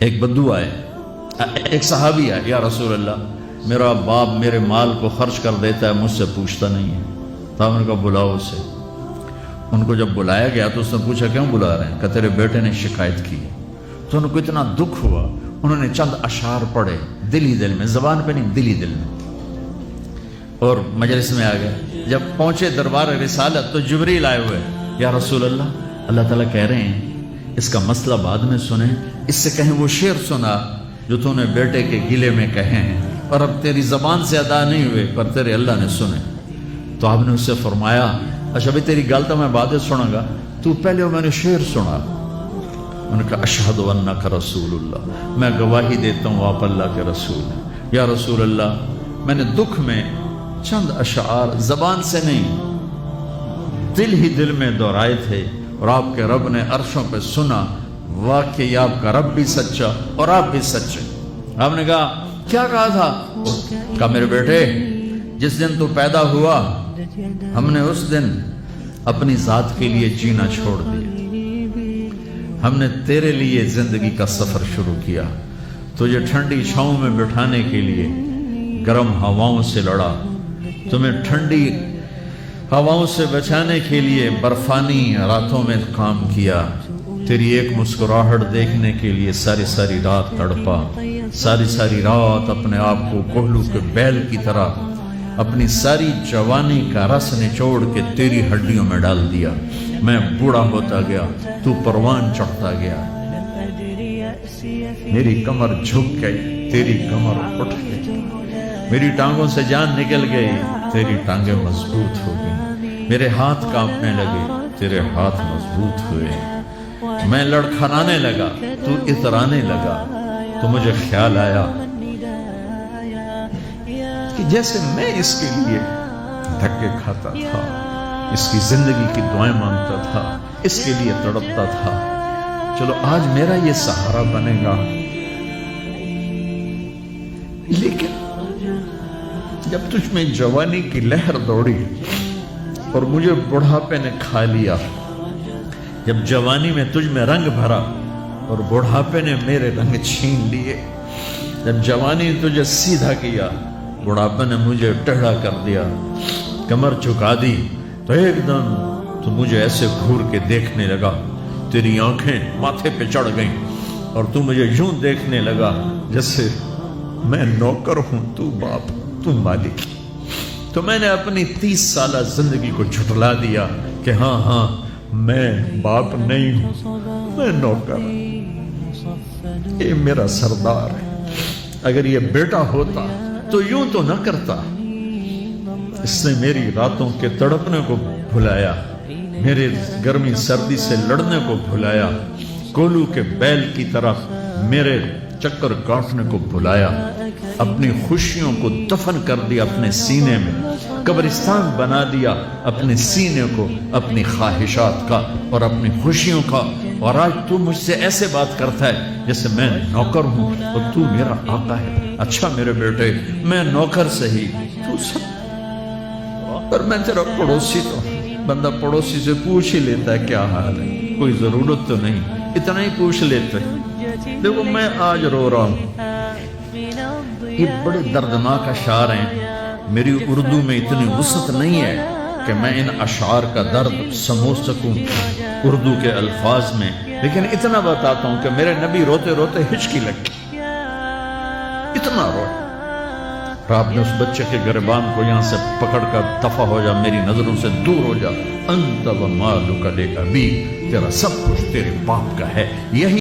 ایک بدو آئے، ایک صحابی آئے، یا رسول اللہ میرا باپ میرے مال کو خرچ کر دیتا ہے، مجھ سے پوچھتا نہیں ہے۔ تو ہم نے کہا بلاؤ اسے۔ ان کو جب بلایا گیا تو اس نے پوچھا کیوں بلا رہے ہیں؟ کہ تیرے بیٹے نے شکایت کی ہے۔ تو ان کو اتنا دکھ ہوا، انہوں نے چند اشعار پڑھے دل ہی دل میں، زبان پہ نہیں، دل ہی دل میں، اور مجلس میں آ گئے۔ جب پہنچے دربار رسالت تو جبریل آئے ہوئے، یا رسول اللہ اللہ تعالیٰ کہہ رہے ہیں اس کا مسئلہ بعد میں سنیں، اس سے کہیں وہ شعر سنا جو تو نے بیٹے کے گلے میں کہے ہیں اور اب تیری زبان سے ادا نہیں ہوئے پر تیرے اللہ نے سنے۔ تو آپ نے اس سے فرمایا اچھا بھی تیری گل تو میں بعد میں سنوں گا، تو پہلے وہ میں نے شعر سنا۔ انہوں نے کہا اشہد انک رسول اللہ، میں گواہی دیتا ہوں آپ اللہ کے رسول ہیں۔ یا رسول اللہ میں نے دکھ میں چند اشعار زبان سے نہیں دل ہی دل میں دہرائے تھے اور آپ کے رب نے عرشوں پہ سنا، واقعی آپ کا رب بھی سچا اور آپ بھی سچے۔ آپ نے کہا کیا کہا تھا؟ کہا میرے بیٹے جس دن تو پیدا ہوا ہم نے اس دن اپنی ذات کے لیے جینا چھوڑ دیا، ہم نے تیرے لیے زندگی کا سفر شروع کیا، تجھے ٹھنڈی چھاؤں میں بٹھانے کے لیے گرم ہواؤں سے لڑا، تمہیں ٹھنڈی ہواؤں سے بچانے کے لیے برفانی راتوں میں کام کیا، تیری ایک مسکراہٹ دیکھنے کے لیے ساری ساری رات تڑپا، ساری ساری رات اپنے آپ کو کوہلو کے بیل کی طرح اپنی ساری جوانی کا رس نچوڑ کے تیری ہڈیوں میں ڈال دیا، میں بوڑھا ہوتا گیا، تو پروان چڑھتا گیا، میری کمر جھک گئی، تیری کمر اٹھ گئی، میری ٹانگوں سے جان نکل گئی، تیری ٹانگیں مضبوط ہو گئی، میرے ہاتھ کانپنے لگے، تیرے ہاتھ مضبوط ہوئے، میں لڑکھڑانے لگا، تو اترانے لگا، تو مجھے خیال آیا کہ جیسے میں اس کے لیے دھکے کھاتا تھا، اس کی زندگی کی دعائیں مانگتا تھا، اس کے لیے تڑپتا تھا، چلو آج میرا یہ سہارا بنے گا۔ لیکن جب تجھ میں جوانی کی لہر دوڑی اور مجھے بڑھاپے نے کھا لیا، جب جوانی میں تجھ میں رنگ بھرا اور بڑھاپے نے میرے رنگ چھین لیے، جب جوانی نے تجھے سیدھا کیا، بڑھاپے نے مجھے ٹیڑھا کر دیا، کمر جھکا دی، تو ایک دم تو مجھے ایسے گھور کے دیکھنے لگا، تیری آنکھیں ماتھے پہ چڑھ گئیں اور تو مجھے یوں دیکھنے لگا جیسے میں نوکر ہوں، تو باپ، تو مالک۔ تو میں نے اپنی 30 سالہ زندگی کو جھٹلا دیا کہ ہاں ہاں میں باپ نہیں ہوں، میں نوکر ہوں، یہ میرا سردار ہے، اگر یہ بیٹا ہوتا تو یوں تو نہ کرتا۔ اس نے میری راتوں کے تڑپنے کو بھلایا، میرے گرمی سردی سے لڑنے کو بھلایا، کولو کے بیل کی طرف میرے چکر کاٹنے کو بھلایا، اپنی خوشیوں کو دفن کر دیا اپنے سینے میں، قبرستان بنا دیا اپنے سینے کو، اپنی خواہشات کا اور اپنی خوشیوں کا، اور آج تو مجھ سے ایسے بات کرتا ہے جیسے میں نوکر ہوں اور تو میرا آقا ہے۔ اچھا میرے بیٹے میں نوکر سہی، تو سب، پر میں تیرا پڑوسی تو بندہ پڑوسی سے پوچھ ہی لیتا ہے کیا حال ہے، کوئی ضرورت تو نہیں، اتنا ہی پوچھ لیتے ہیں۔ دیکھو میں آج رو رہا ہوں، یہ بڑے دردناک اشعار ہیں، میری اردو میں اتنی وسعت نہیں ہے کہ میں ان اشعار کا درد سمجھ سکوں اردو کے الفاظ میں، لیکن اتنا بتاتا ہوں کہ میرے نبی روتے روتے ہچکی لگی، اتنا روئے۔ آپ نے اس بچے کے گریبان کو یہاں سے پکڑ کر دفع ہو جا، میری نظروں سے دور ہو جا، انت و مالک لابی، تیرا سب کچھ تیرے باپ کا ہے، یہی